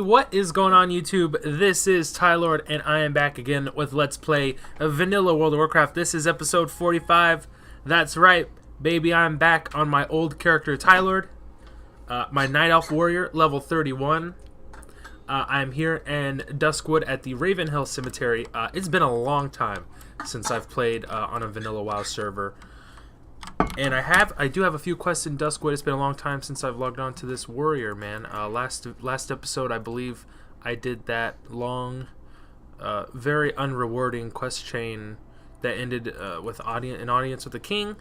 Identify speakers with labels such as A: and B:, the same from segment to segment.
A: what is going on YouTube? This is Tylord, and I am back again with Let's Play Vanilla World of Warcraft. This is episode 45. That's right, baby, I'm back on my old character Tylord, my Night Elf Warrior, level 31. I'm here in Duskwood at the Ravenhill Cemetery. It's been a long time since I've played on a Vanilla WoW server. And I do have a few quests in Duskwood. It's been a long time since I've logged on to this warrior, man. Last episode, I believe I did that long, very unrewarding quest chain that ended with an audience with the king.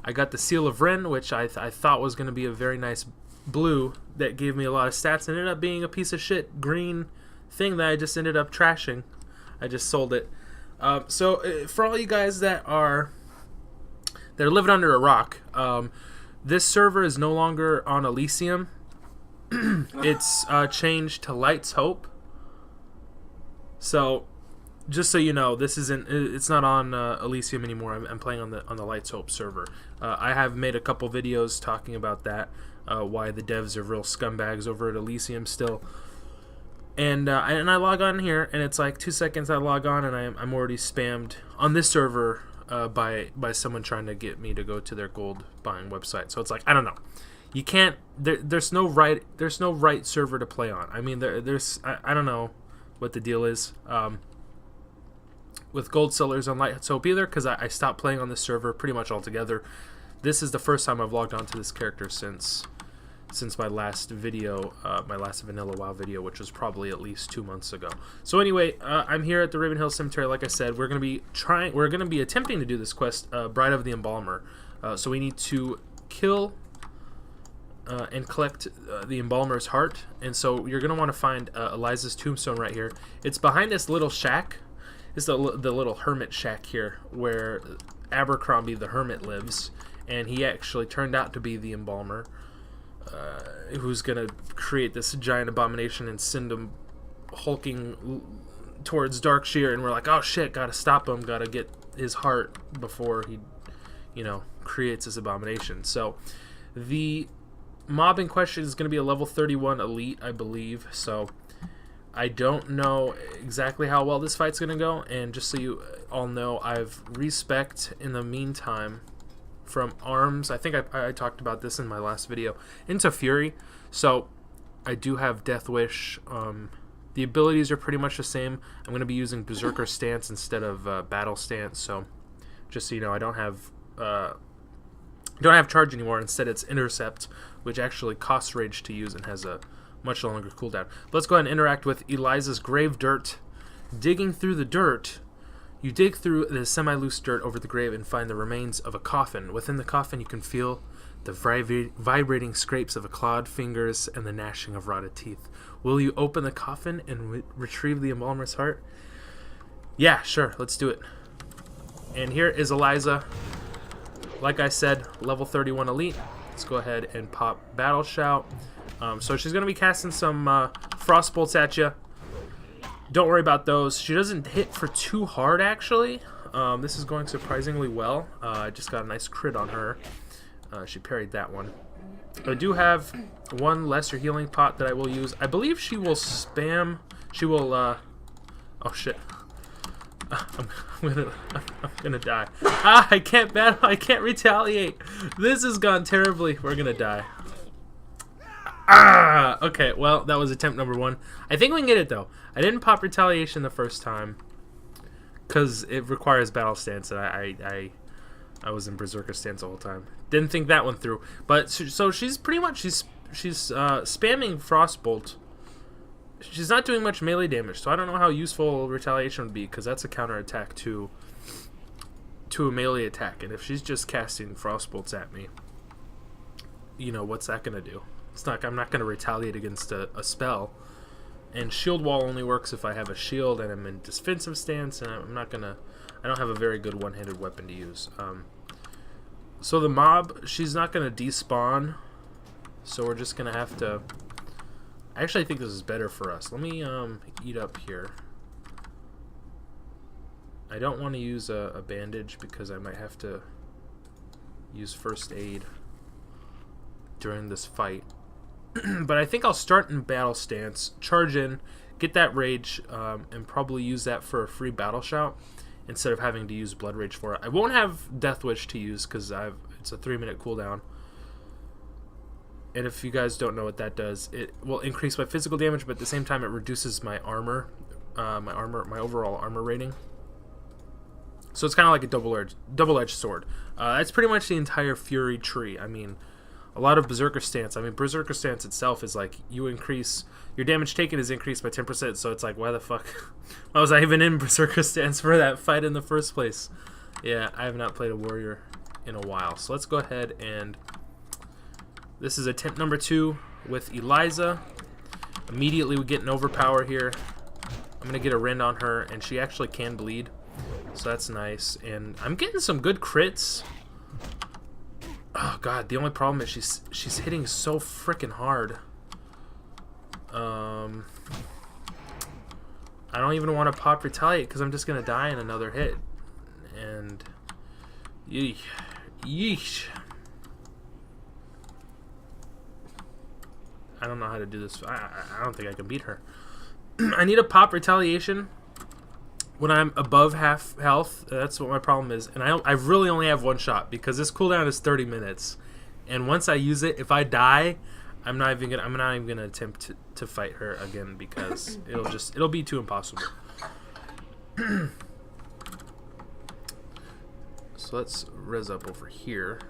A: I got the Seal of Ren, which I thought was going to be a very nice blue that gave me a lot of stats, and ended up being a piece of shit green thing that I just ended up trashing. I just sold it. So for all you guys that are living under a rock, this server is no longer on Elysium. It's changed to Light's Hope. So just so you know, it's not on Elysium anymore. I'm playing on the Light's Hope server. I have made a couple videos talking about that, why the devs are real scumbags over at Elysium still. And I log on here, and it's like 2 seconds I log on, and I'm already spammed on this server by someone trying to get me to go to their gold buying website. So it's like, I don't know. You can't. There's no right server to play on. I mean, I don't know what the deal is with gold sellers on Light's Hope either, because I stopped playing on this server pretty much altogether. This is the first time I've logged on to this character since my last video, my last Vanilla WoW video, which was probably at least 2 months ago. So anyway, I'm here at the Ravenhill Cemetery. Like I said, we're gonna be attempting to do this quest, Bride of the Embalmer. So we need to kill and collect the Embalmer's heart. And so you're gonna want to find Eliza's tombstone right here. It's behind this little shack. It's the little hermit shack here where Abercrombie the Hermit lives, and he actually turned out to be the Embalmer. Who's gonna create this giant abomination and send him hulking towards Darkshire, and we're like, oh shit, gotta stop him, gotta get his heart before he, creates this abomination. So the mob in question is gonna be a level 31 elite, I believe. So I don't know exactly how well this fight's gonna go, and just so you all know, I've respect in the meantime from arms. I think I talked about this in my last video, into Fury. So I do have Death Wish. The abilities are pretty much the same. I'm going to be using Berserker Stance instead of Battle Stance. So just so you know, I don't have Charge anymore. Instead, it's Intercept, which actually costs Rage to use and has a much longer cooldown. But let's go ahead and interact with Eliza's grave dirt. Digging through the dirt, you dig through the semi-loose dirt over the grave and find the remains of a coffin. Within the coffin, you can feel the vibrating scrapes of clawed fingers and the gnashing of rotted teeth. Will you open the coffin and retrieve the Embalmer's heart? Yeah, sure, let's do it. And here is Eliza. Like I said, level 31 elite. Let's go ahead and pop Battle Shout. So she's going to be casting some Frost Bolts at you. Don't worry about those. She doesn't hit for too hard, actually. This is going surprisingly well. I just got a nice crit on her. She parried that one. I do have one lesser healing pot that I will use. I believe she will spam. She will. Oh shit! I'm gonna die. I can't battle. I can't retaliate. This has gone terribly. We're gonna die. Okay, well, that was attempt number 1. I think we can get it, though. I didn't pop Retaliation the first time because it requires Battle Stance, and I was in Berserker Stance the whole time. Didn't think that one through. But, so she's pretty much, she's spamming Frostbolt. She's not doing much melee damage, so I don't know how useful Retaliation would be, because that's a counterattack to a melee attack. And if she's just casting Frostbolts at me, what's that going to do? I'm not going to retaliate against a spell, and Shield Wall only works if I have a shield and I'm in defensive stance, and I don't have a very good one-handed weapon to use. So the mob, she's not going to despawn, so we're just going to have to. I actually think this is better for us. Let me eat up here. I don't want to use a bandage because I might have to use first aid during this fight. But I think I'll start in battle stance, charge in, get that rage, and probably use that for a free battle shout instead of having to use blood rage for it. I won't have Death Wish to use because it's a 3-minute cooldown. And if you guys don't know what that does, it will increase my physical damage, but at the same time it reduces my armor, my overall armor rating. So it's kind of like a double-edged sword. That's pretty much the entire Fury tree. I mean, a lot of Berserker Stance. I mean, Berserker Stance itself is like you increase your damage taken is increased by 10%. So it's like, why the fuck? Why was I even in Berserker Stance for that fight in the first place? Yeah, I have not played a warrior in a while. So let's go ahead and this is attempt number 2 with Eliza. Immediately we get an overpower here. I'm gonna get a rend on her, and she actually can bleed, so that's nice. And I'm getting some good crits. Oh god, the only problem is she's hitting so freaking hard. I don't even want to pop retaliate because I'm just gonna die in another hit. And yeesh. I don't know how to do this. I don't think I can beat her. I need a pop retaliation when I'm above half health. That's what my problem is. And I really only have one shot because this cooldown is 30 minutes. And once I use it, if I die, I'm not even gonna attempt to fight her again because it'll be too impossible. So let's res up over here.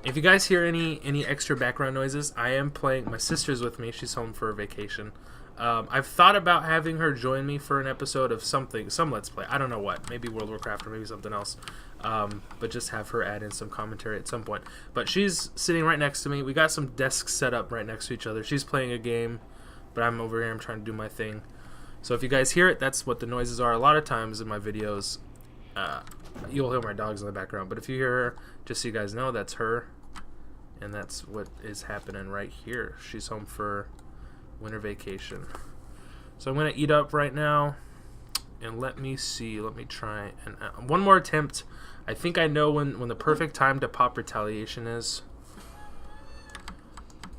A: If you guys hear any extra background noises, I am playing. My sister's with me. She's home for a vacation. I've thought about having her join me for an episode of some Let's Play. I don't know what. Maybe World of Warcraft or maybe something else. But just have her add in some commentary at some point. But she's sitting right next to me. We got some desks set up right next to each other. She's playing a game, but I'm over here. I'm trying to do my thing. So if you guys hear it, that's what the noises are. A lot of times in my videos, you'll hear my dogs in the background. But if you hear her, just so you guys know, that's her. And that's what is happening right here. She's home for winter vacation. So I'm going to eat up right now. And let me see. Let me try. And one more attempt. I think I know when the perfect time to pop retaliation is.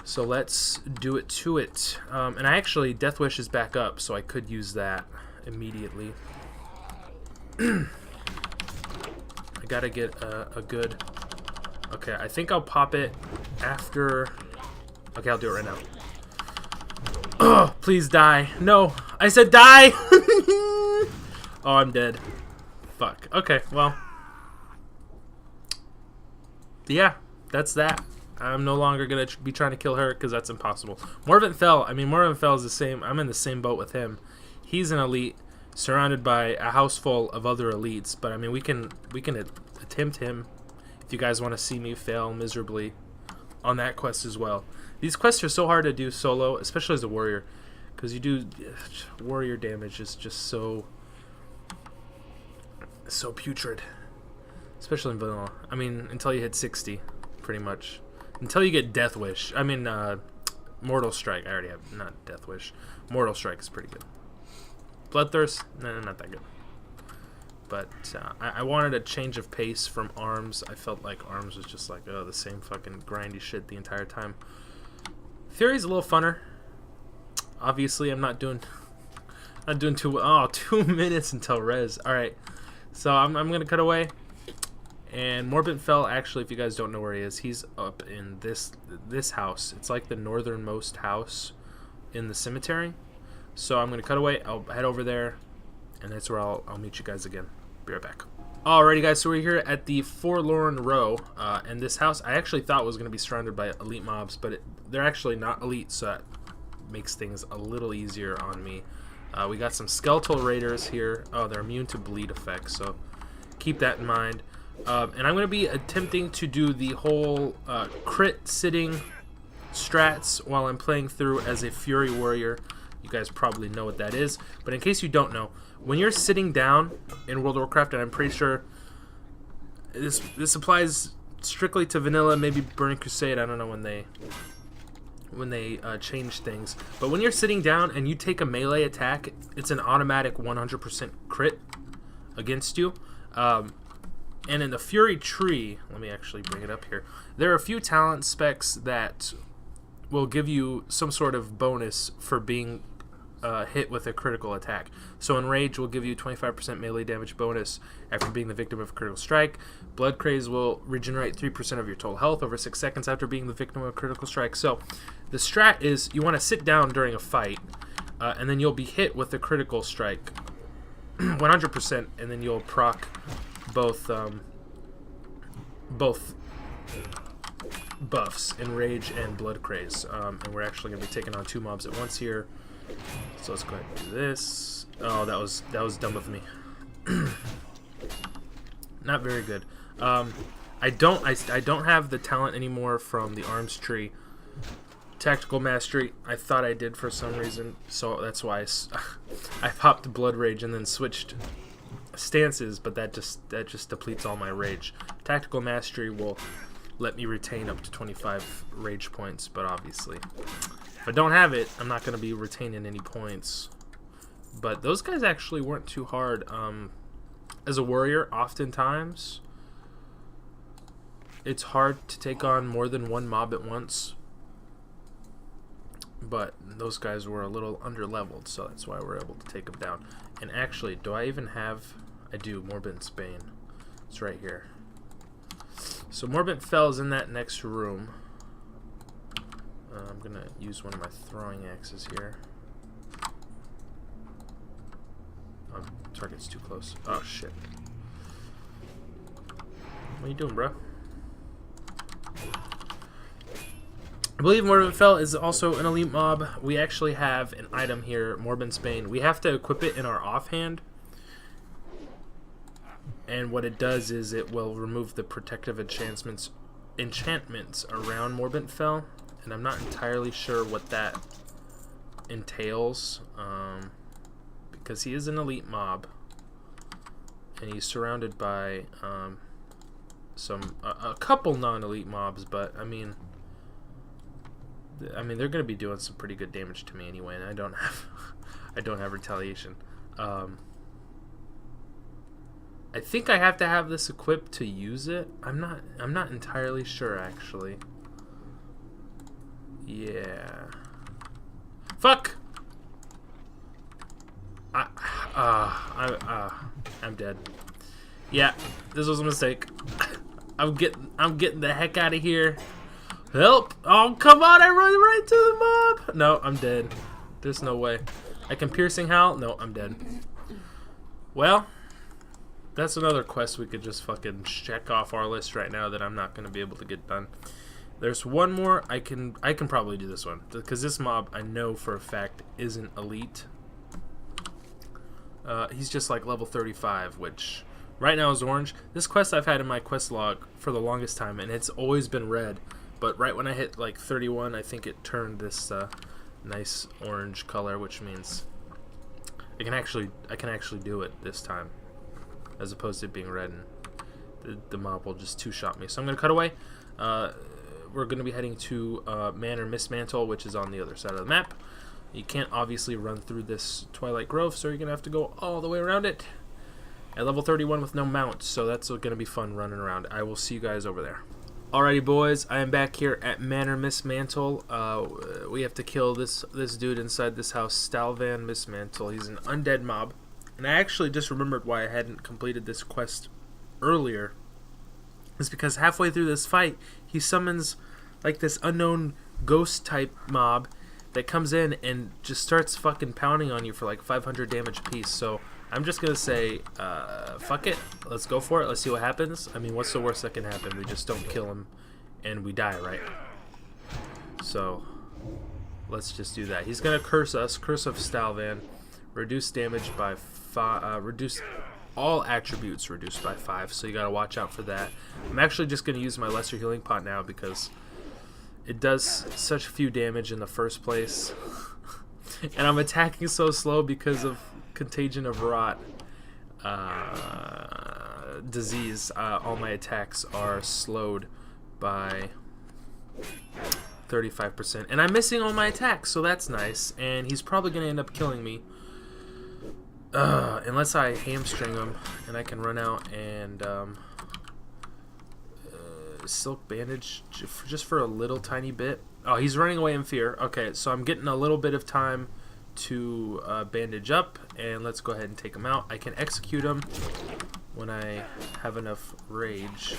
A: So let's do it to it. And I actually, Death Wish is back up, so I could use that immediately. I gotta get a good... Okay, I think I'll pop it after... Okay, I'll do it right now. Oh, please die. No, I said die! Oh, I'm dead. Fuck. Okay, well. Yeah, that's that. I'm no longer going to be trying to kill her because that's impossible. Morvant Fell. I mean, Morvant Fell is the same. I'm in the same boat with him. He's an elite surrounded by a house full of other elites. But, I mean, we can attempt him if you guys want to see me fail miserably on that quest as well. These quests are so hard to do solo, especially as a warrior. Because you do... Warrior damage is just so putrid. Especially in vanilla. I mean, until you hit 60, pretty much. Until you get Death Wish. I mean, Mortal Strike. I already have, not Death Wish. Mortal Strike is pretty good. Bloodthirst? No, not that good. But I wanted a change of pace from ARMS. I felt like ARMS was just like, oh, the same fucking grindy shit the entire time. Fury's a little funner. Obviously, I'm not doing too well. Oh, 2 minutes until res. Alright. So I'm going to cut away. And Morbid Fell, actually, if you guys don't know where he is, he's up in this house. It's like the northernmost house in the cemetery. So I'm going to cut away. I'll head over there. And that's where I'll meet you guys again. Be right back. Alrighty, guys. So we're here at the Forlorn Row. And this house, I actually thought was going to be surrounded by elite mobs. But they're actually not elite, so that makes things a little easier on me. We got some skeletal raiders here. Oh, they're immune to bleed effects, so keep that in mind. And I'm going to be attempting to do the whole crit sitting strats while I'm playing through as a Fury Warrior. You guys probably know what that is. But in case you don't know, when you're sitting down in World of Warcraft, and I'm pretty sure this applies strictly to vanilla, maybe Burning Crusade, I don't know when they change things. But when you're sitting down and you take a melee attack, it's an automatic 100% crit against you. And in the Fury tree, let me actually bring it up here. There are a few talent specs that will give you some sort of bonus for being hit with a critical attack. So Enrage will give you 25% melee damage bonus after being the victim of a critical strike. Blood Craze will regenerate 3% of your total health over 6 seconds after being the victim of a critical strike. So the strat is you want to sit down during a fight, and then you'll be hit with a critical strike 100%, and then you'll proc both buffs, Enrage and Blood Craze. And we're actually going to be taking on 2 mobs at once here. So let's go ahead and do this. Oh, that was dumb of me. Not very good. I don't have the talent anymore from the arms tree. Tactical Mastery, I thought I did for some reason, so that's why I popped Blood Rage and then switched stances, but that just depletes all my rage. Tactical Mastery will let me retain up to 25 rage points, but obviously if I don't have it, I'm not going to be retaining any points. But those guys actually weren't too hard. As a warrior, oftentimes it's hard to take on more than one mob at once. But those guys were a little under-leveled, so that's why we're able to take them down. And actually, do I even have... I do, Morbid Spain. It's right here. So Morbid Fell is in that next room. I'm going to use one of my throwing axes here. Oh, target's too close. Oh, shit. What are you doing, bro? I believe Morbid Fell is also an elite mob. We actually have an item here, Morbid Spain. We have to equip it in our offhand. And what it does is it will remove the protective enchantments around Morbid Fell. And I'm not entirely sure what that entails. Because he is an elite mob. And he's surrounded by a couple non-elite mobs, but I mean they're going to be doing some pretty good damage to me anyway, and I don't have retaliation. I think I have to have this equipped to use it. I'm not entirely sure actually. Yeah. Fuck. I'm dead. Yeah, this was a mistake. I'm getting the heck out of here. Help! Oh, come on, I run right to the mob! No, I'm dead. There's no way. I can piercing howl? No, I'm dead. Well, that's another quest we could just fucking check off our list right now that I'm not going to be able to get done. There's one more. I can probably do this one, because this mob I know for a fact isn't elite. He's just like level 35, which right now is orange. This quest I've had in my quest log for the longest time, and it's always been red. But right when I hit like 31, I think it turned this nice orange color, which means I can actually do it this time, as opposed to it being red and the mob will just two-shot me. So I'm gonna cut away. We're gonna be heading to Manor Mistmantle, which is on the other side of the map. You can't obviously run through this Twilight Grove, so you're gonna have to go all the way around it. At level 31 with no mount, so that's gonna be fun running around. I will see you guys over there. Alrighty, boys, I am back here at Manor Mistmantle. We have to kill this dude inside this house, Stalvan Mistmantle. He's an undead mob, and I actually just remembered why I hadn't completed this quest earlier. It's because halfway through this fight, he summons like this unknown ghost type mob that comes in and just starts fucking pounding on you for like 500 damage a piece. So I'm just gonna say, fuck it. Let's go for it. Let's see what happens. I mean, what's the worst that can happen? We just don't kill him, and we die, right? So let's just do that. He's gonna curse us. Curse of Stalvan. Reduce damage by 5. Reduce all attributes reduced by 5. So you gotta watch out for that. I'm actually just gonna use my lesser healing pot now because it does such few damage in the first place, and I'm attacking so slow because of Contagion of Rot disease. All my attacks are slowed by 35%, and I'm missing all my attacks, so that's nice. And he's probably gonna end up killing me unless I hamstring him, and I can run out and silk bandage just for a little tiny bit. Oh, he's running away in fear. Okay, so I'm getting a little bit of time to bandage up, and let's go ahead and take him out. I can execute him when I have enough rage.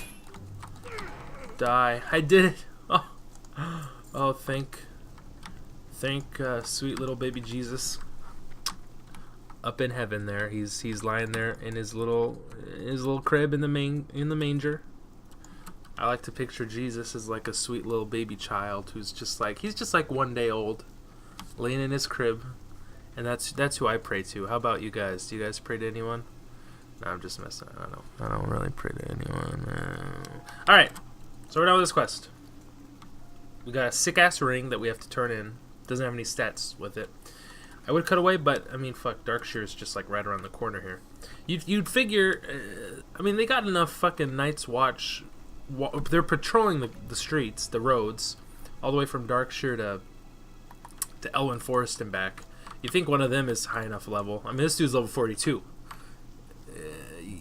A: Die. I did it. Oh, oh, thank sweet little baby Jesus up in heaven there. He's lying there in his little crib in the manger. I like to picture Jesus as like a sweet little baby child who's just like 1 day old, laying in his crib, and that's who I pray to. How about you guys? Do you guys pray to anyone? No, I'm just messing. I don't really pray to anyone. All right, so we're done with this quest. We got a sick ass ring that we have to turn in. Doesn't have any stats with it. I would cut away, but I mean, fuck, Darkshire is just like right around the corner here. You'd figure. I mean, they got enough fucking Night's Watch. They're patrolling the streets, the roads, all the way from Darkshire to Elwyn Forest and back. You think one of them is high enough level? I mean, this dude's level 42.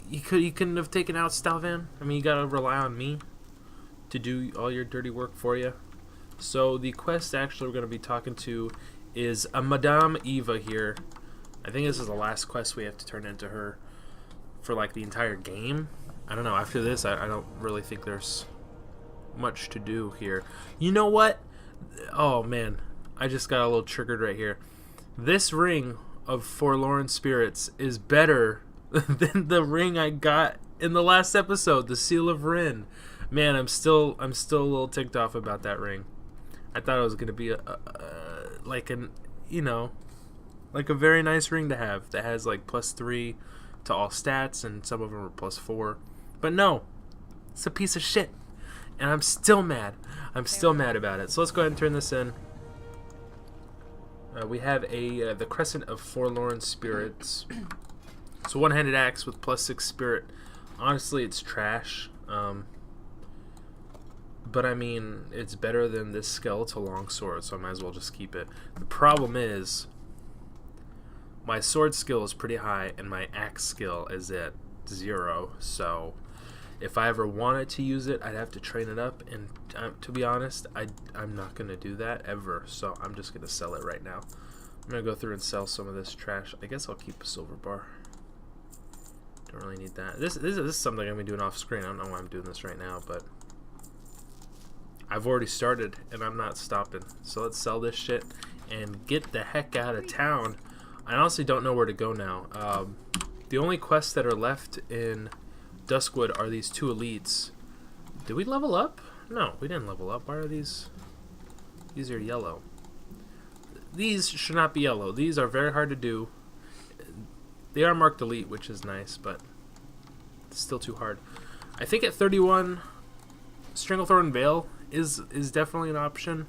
A: You couldn't have taken out Stalvan. I mean, you gotta rely on me to do all your dirty work for you. So the quest actually we're gonna be talking to is a Madame Eva here. I think this is the last quest we have to turn into her for like the entire game. I don't know. After this, I don't really think there's much to do here. You know what? Oh man, I just got a little triggered right here. This ring of Forlorn Spirits is better than the ring I got in the last episode, the Seal of Rin. Man, I'm still a little ticked off about that ring. I thought it was gonna be like a very nice ring to have that has like +3 to all stats, and some of them are +4. But no, it's a piece of shit, and I'm still mad. I'm still mad about it. So let's go ahead and turn this in. We have the Crescent of Forlorn Spirits. It's a one-handed axe with +6 spirit. Honestly, it's trash. But I mean, it's better than this skeletal longsword, so I might as well just keep it. The problem is, my sword skill is pretty high, and my axe skill is at 0. So, if I ever wanted to use it, I'd have to train it up. And to be honest, I'm not gonna do that ever. So I'm just gonna sell it right now. I'm gonna go through and sell some of this trash. I guess I'll keep a silver bar. Don't really need that. This is something I'm gonna be doing off screen. I don't know why I'm doing this right now, but I've already started, and I'm not stopping. So let's sell this shit and get the heck out of town. I honestly don't know where to go now. The only quests that are left in Duskwood are these 2 elites. Did we level up? No, we didn't level up. Why are these? These are yellow. These should not be yellow. These are very hard to do. They are marked elite, which is nice, but it's still too hard. I think at 31, Stranglethorn Vale is definitely an option.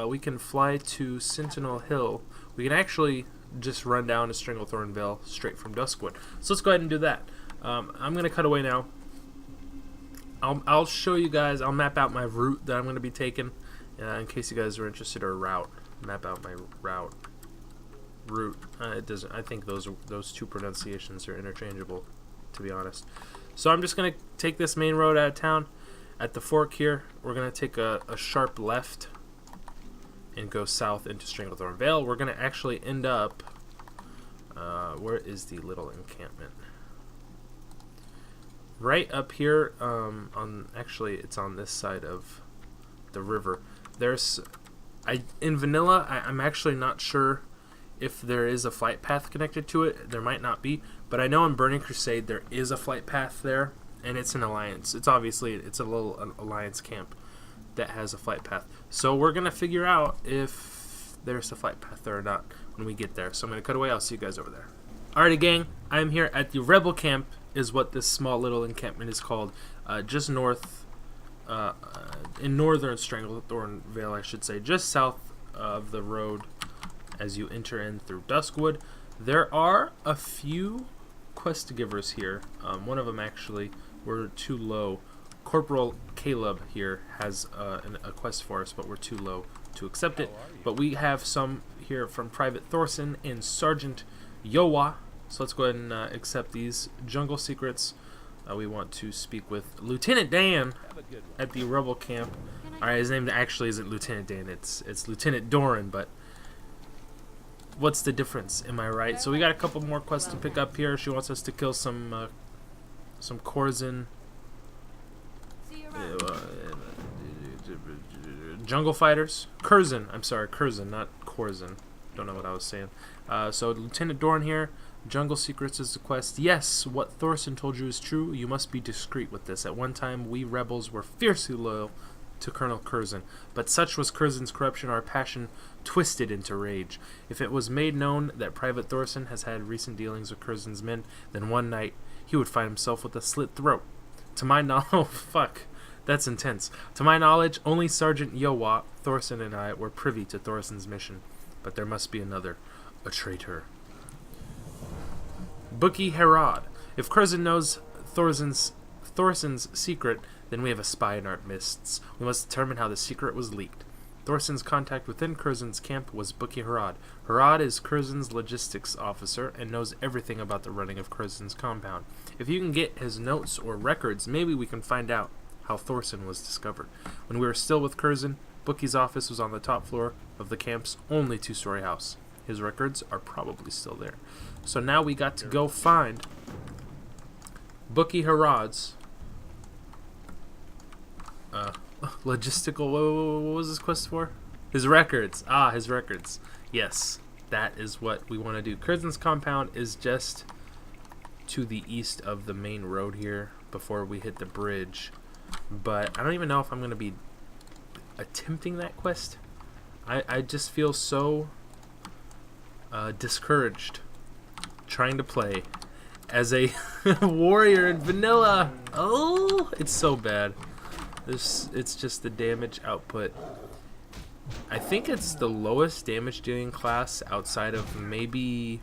A: We can fly to Sentinel Hill. We can actually just run down to Stranglethorn Vale straight from Duskwood. So let's go ahead and do that. I'm going to cut away now. I'll show you guys, I'll map out my route that I'm going to be taking in case you guys are interested, or route. Map out my route. It doesn't. I think those 2 pronunciations are interchangeable, to be honest. So I'm just going to take this main road out of town. At the fork here, we're going to take a sharp left and go south into Stranglethorn Vale. We're going to actually end up... where is the little encampment? Right up here, actually it's on this side of the river. In vanilla, I'm actually not sure if there is a flight path connected to it. There might not be, but I know in Burning Crusade there is a flight path there, and it's an alliance. It's a little alliance camp that has a flight path. So we're gonna figure out if there's a flight path there or not when we get there. So I'm gonna cut away. I'll see you guys over there. Alrighty, gang. I'm here at the Rebel Camp, is what this small little encampment is called, just north, in northern Stranglethorn Vale, I should say, just south of the road as you enter in through Duskwood. There are a few quest givers here. One of them actually, we're too low. Corporal Caleb here has a quest for us, but we're too low to accept it. But we have some here from Private Thorson and Sergeant Yowa. So let's go ahead and accept these jungle secrets. We want to speak with Lieutenant Dan at the Rebel Camp. Alright, his name actually isn't Lieutenant Dan, it's Lieutenant Doran, but what's the difference? Am I right? So we got a couple more quests to pick up here. She wants us to kill some Corzin jungle fighters. Curzon, I'm sorry, Curzon, not Corzin. Don't know what I was saying. So Lieutenant Doran here. Jungle Secrets is the quest. Yes, what Thorson told you is true. You must be discreet with this. At one time, we rebels were fiercely loyal to Colonel Curzon, but such was Curzon's corruption, our passion twisted into rage. If it was made known that Private Thorson has had recent dealings with Curzon's men, then one night he would find himself with a slit throat. To my knowledge, oh fuck, that's intense. To my knowledge, only Sergeant Yowa, Thorson, and I were privy to Thorson's mission, but there must be another, a traitor. Bookie Herod. If Curzon knows Thorson's secret, then we have a spy in our midst. We must determine how the secret was leaked. Thorson's contact within Curzon's camp was Bookie Herod. Herod is Curzon's logistics officer and knows everything about the running of Curzon's compound. If you can get his notes or records, maybe we can find out how Thorson was discovered. When we were still with Curzon, Bookie's office was on the top floor of the camp's only two-story house. His records are probably still there. So now we got to go find Bookie Herod's logistical, what was this quest for? His records. His records. Yes, that is what we want to do. Curzon's compound is just to the east of the main road here before we hit the bridge. But I don't even know if I'm going to be attempting that quest. I just feel so discouraged trying to play as a warrior in vanilla. Oh, it's so bad. It's just the damage output. I think it's the lowest damage dealing class outside of maybe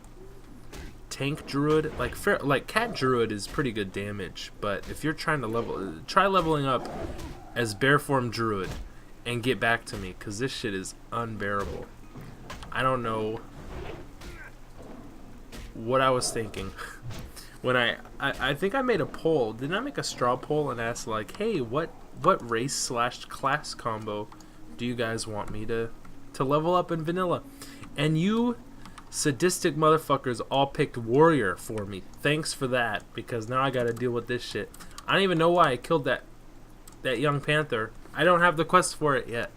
A: tank druid. Like cat druid is pretty good damage, but if you're trying to try leveling up as bear form druid and get back to me, because this shit is unbearable. I don't know what I was thinking when I think I made a poll. Didn't I make a straw poll and ask like, hey, what race / class combo do you guys want me to level up in vanilla? And you sadistic motherfuckers all picked warrior for me. Thanks for that, because now I gotta deal with this shit. I don't even know why I killed that young panther. I don't have the quest for it yet.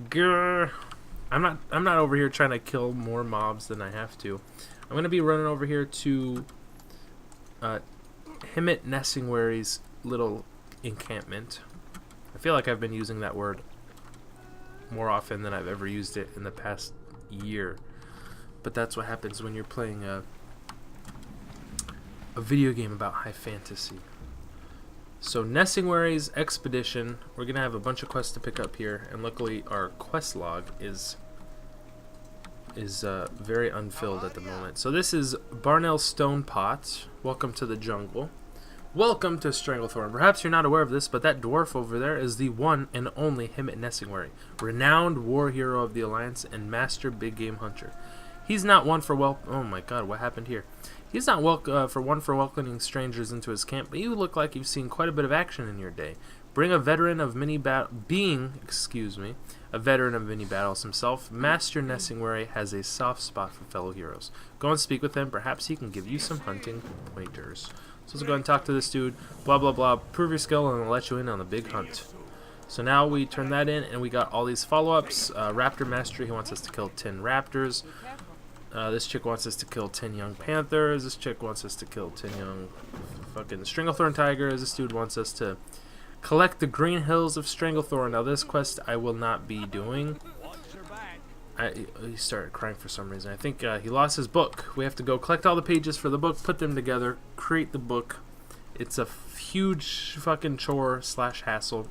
A: Grr. I'm not over here trying to kill more mobs than I have to. I'm gonna be running over here to Himmet Nessingwary's little encampment. I feel like I've been using that word more often than I've ever used it in the past year. But that's what happens when you're playing a video game about high fantasy. So Nessingwary's expedition, we're gonna have a bunch of quests to pick up here, and luckily our quest log is very unfilled at the moment. So this is Barnell Stonepot. Welcome to the jungle. Welcome to Stranglethorn. Perhaps you're not aware of this, but that dwarf over there is the one and only Himmet Nessingwary, renowned war hero of the Alliance and master big game hunter. He's not one for oh my god, what happened here? He's not one for welcoming strangers into his camp, but you look like you've seen quite a bit of action in your day. Being a veteran of many battles himself, Master Nessingwary has a soft spot for fellow heroes. Go and speak with him. Perhaps he can give you some hunting pointers. So let's go ahead and talk to this dude. Blah, blah, blah. Prove your skill and I'll let you in on the big hunt. So now we turn that in and we got all these follow-ups. Raptor Mastery, he wants us to kill 10 raptors. This chick wants us to kill 10 young panthers. This chick wants us to kill 10 young fucking Stranglethorn tigers. This dude wants us to collect the green hills of Stranglethorn. Now this quest I will not be doing. He started crying for some reason. I think he lost his book. We have to go collect all the pages for the book, put them together, create the book. It's a huge fucking chore / hassle.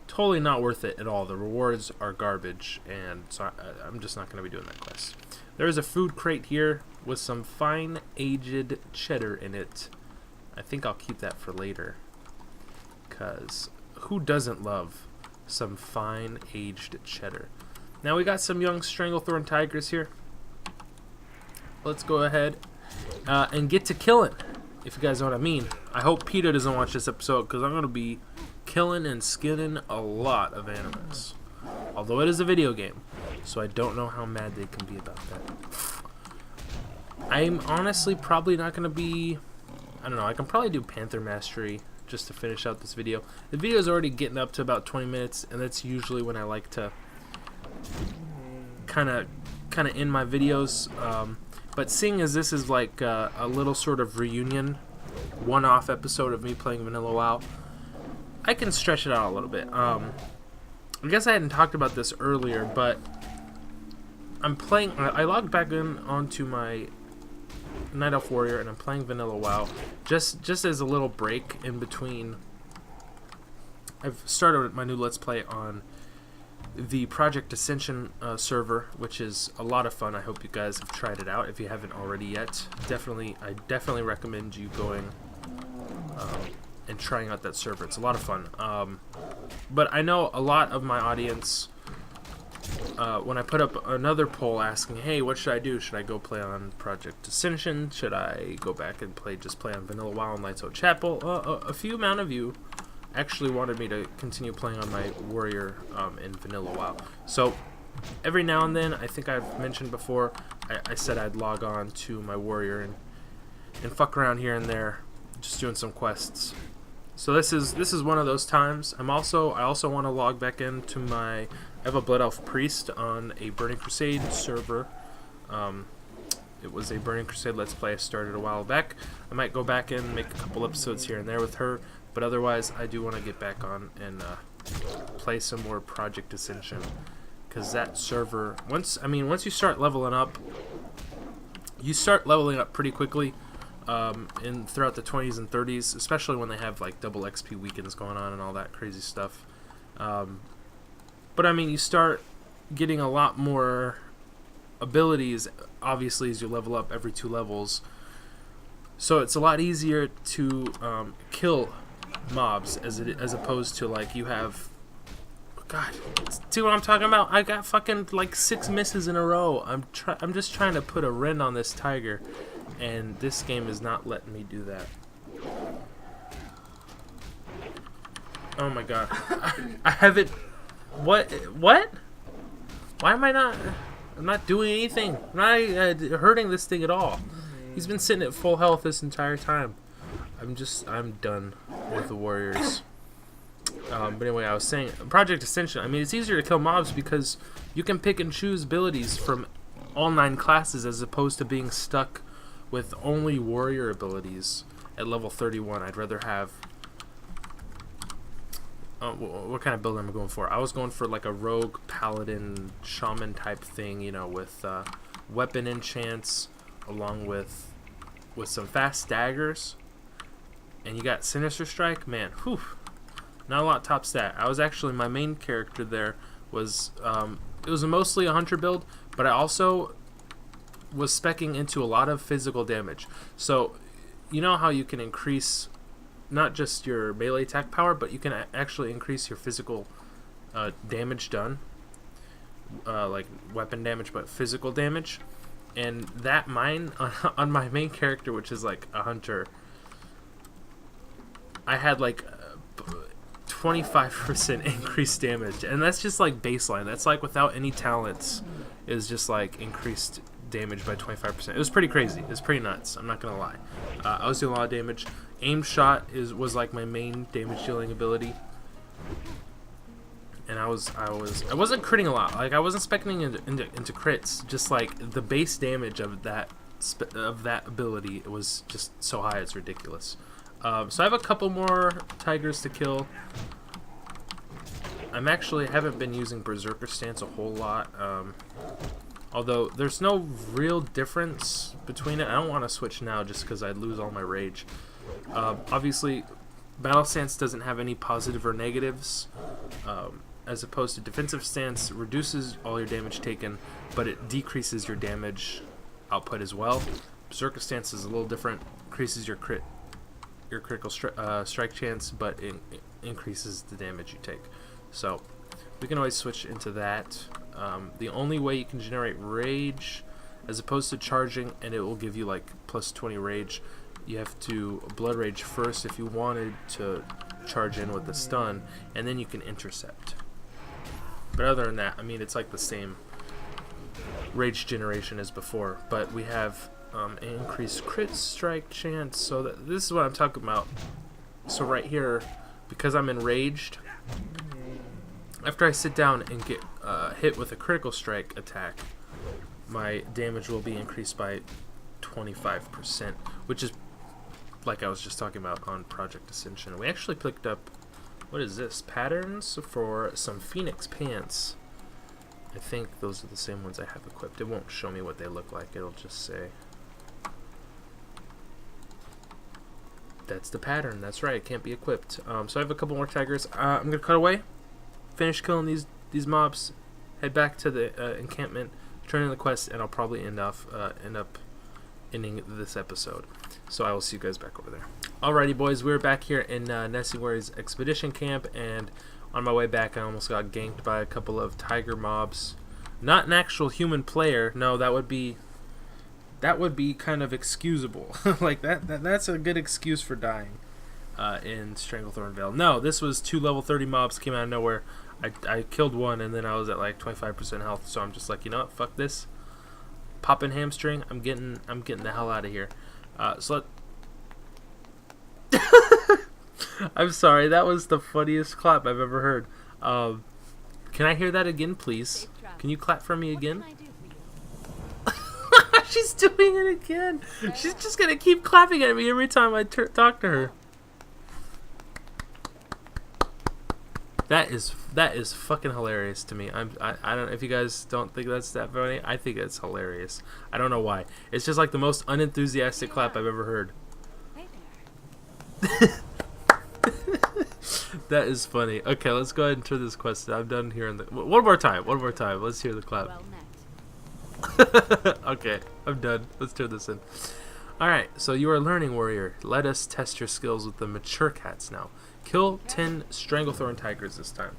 A: Totally not worth it at all. The rewards are garbage, and so I'm just not going to be doing that quest. There's a food crate here with some fine aged cheddar in it. I think I'll keep that for later, because who doesn't love some fine aged cheddar? Now we got some young Stranglethorn tigers here. Let's go ahead and get to killing, if you guys know what I mean. I hope PETA doesn't watch this episode, because I'm going to be killing and skinning a lot of animals. Although it is a video game, so I don't know how mad they can be about that. I'm honestly probably not going to be... I don't know, I can probably do Panther Mastery just to finish out this video. The video is already getting up to about 20 minutes, and that's usually when I like to kind of end my videos. But seeing as this is like a little sort of reunion, one-off episode of me playing Vanilla WoW, I can stretch it out a little bit. I guess I hadn't talked about this earlier, but I'm playing... I logged back in onto my Night Elf Warrior, and I'm playing Vanilla WoW just as a little break in between. I've started my new Let's Play on the Project Ascension server, which is a lot of fun. I hope you guys have tried it out if you haven't already yet. I definitely recommend you going and trying out that server. It's a lot of fun. But I know a lot of my audience, when I put up another poll asking, hey, what should I do? Should I go play on Project Ascension? Should I go back and just play on Vanilla WoW and Lights Out Chapel? A few amount of you actually wanted me to continue playing on my Warrior in Vanilla WoW. So every now and then, I think I've mentioned before, I said I'd log on to my Warrior and fuck around here and there, just doing some quests. So this is one of those times. I also want to log back into my... I have a Blood Elf Priest on a Burning Crusade server. It was a Burning Crusade Let's Play I started a while back. I might go back in and make a couple episodes here and there with her, but otherwise I do want to get back on and play some more Project Ascension, because that server, once you start leveling up, you start leveling up pretty quickly throughout the 20s and 30s, especially when they have like double XP weekends going on and all that crazy stuff. But I mean, you start getting a lot more abilities, obviously, as you level up every 2 levels. So it's a lot easier to kill mobs as opposed to like you have... God, see what I'm talking about? I got fucking like 6 misses in a row. I'm just trying to put a rend on this tiger, and this game is not letting me do that. Oh my god, I haven't... What? Why am I not... I'm not doing anything. I'm not hurting this thing at all. He's been sitting at full health this entire time. I'm done with the Warriors. But anyway, I was saying, Project Ascension, I mean, it's easier to kill mobs because you can pick and choose abilities from all 9 classes as opposed to being stuck with only Warrior abilities at level 31. I'd rather have... what kind of build am I going for? I was going for like a rogue, paladin, shaman type thing, you know, with weapon enchants, along with some fast daggers. And you got Sinister Strike, man, whew, not a lot tops that. I was actually, my main character there was, it was mostly a hunter build, but I also was speccing into a lot of physical damage. So, you know how you can increase not just your melee attack power, but you can actually increase your physical damage done, like weapon damage, but physical damage. And that mine on my main character, which is like a hunter, I had like 25% increased damage, and that's just like baseline. That's like without any talents, is just like increased damage by 25%. It was pretty crazy. It was pretty nuts. I'm not gonna lie. I was doing a lot of damage. Aim shot was like my main damage dealing ability, and I wasn't critting a lot. Like I wasn't specking into crits. Just like the base damage of that ability, it was just so high, it's ridiculous. So I have a couple more tigers to kill. Haven't been using Berserker Stance a whole lot. Although there's no real difference between it. I don't want to switch now just because I'd lose all my rage. Obviously, Battle Stance doesn't have any positive or negatives, as opposed to Defensive Stance reduces all your damage taken, but it decreases your damage output as well. Berserker Stance is a little different, increases your critical strike chance, but it increases the damage you take. So we can always switch into that. The only way you can generate rage, as opposed to charging, and it will give you like plus 20 rage, you have to blood rage first if you wanted to charge in with the stun, and then you can intercept. But other than that, I mean, it's like the same rage generation as before, but we have an increased crit strike chance. So this is what I'm talking about. So right here, because I'm enraged, after I sit down and get hit with a critical strike attack, my damage will be increased by 25%, which is like I was just talking about on Project Ascension. We actually picked up, what is this? Patterns for some Phoenix pants. I think those are the same ones I have equipped. It won't show me what they look like. It'll just say that's the pattern. That's right. It can't be equipped. So I have a couple more tigers. I'm gonna cut away, finish killing these mobs, head back to the encampment, turn in the quest, and I'll probably end up ending this episode. So I will see you guys back over there. Alrighty, boys, we're back here in Nessiwary's expedition camp, and on my way back, I almost got ganked by a couple of tiger mobs. Not an actual human player. No, that would be kind of excusable. Like that's a good excuse for dying in Stranglethorn Vale. No, this was 2 level 30 mobs came out of nowhere. I killed one, and then I was at like 25% health. So I'm just like, you know what? Fuck this. Popping hamstring. I'm getting the hell out of here. I'm sorry, that was the funniest clap I've ever heard. Can I hear that again, please? Can you clap for me again? She's doing it again. She's just gonna keep clapping at me every time I talk to her. That is fucking hilarious to me. I don't know if you guys don't think that's that funny. I think it's hilarious. I don't know why. It's just like the most unenthusiastic clap I've ever heard. That is funny. Okay, let's go ahead and turn this quest. I'm done hearing the one more time. Let's hear the clap. Okay, I'm done. Let's turn this in. Alright, so you are a learning warrior. Let us test your skills with the mature cats now. Kill 10 Stranglethorn tigers this time.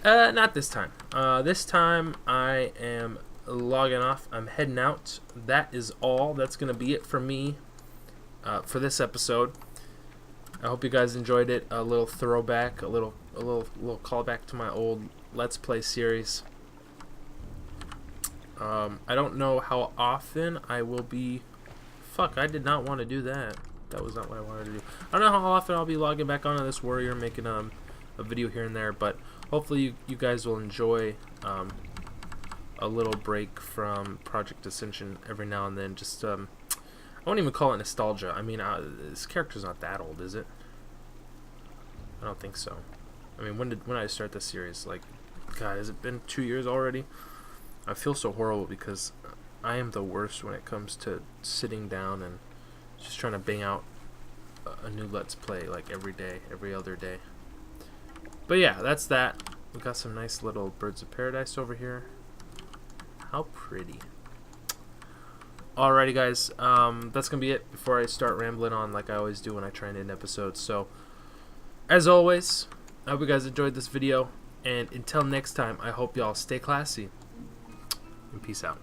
A: Not this time. This time I am logging off. I'm heading out. That is all. That's going to be it for me for this episode. I hope you guys enjoyed it. A little throwback, a little callback to my old Let's Play series. I don't know how often I will be... Fuck, I did not want to do that. That was not what I wanted to do. I don't know how often I'll be logging back onto this warrior, making a video here and there, but hopefully you guys will enjoy a little break from Project Ascension every now and then. Just I won't even call it nostalgia. I mean, this character's not that old, is it? I don't think so. I mean, when did I start this series? Like, God, has it been 2 years already? I feel so horrible because I am the worst when it comes to sitting down and just trying to bang out a new Let's Play like every day, every other day. But yeah, that's that. We've got some nice little birds of paradise over here. How pretty. Alrighty, guys, that's gonna be it before I start rambling on like I always do when I try and end episodes. So, as always, I hope you guys enjoyed this video, and until next time, I hope y'all stay classy, and peace out.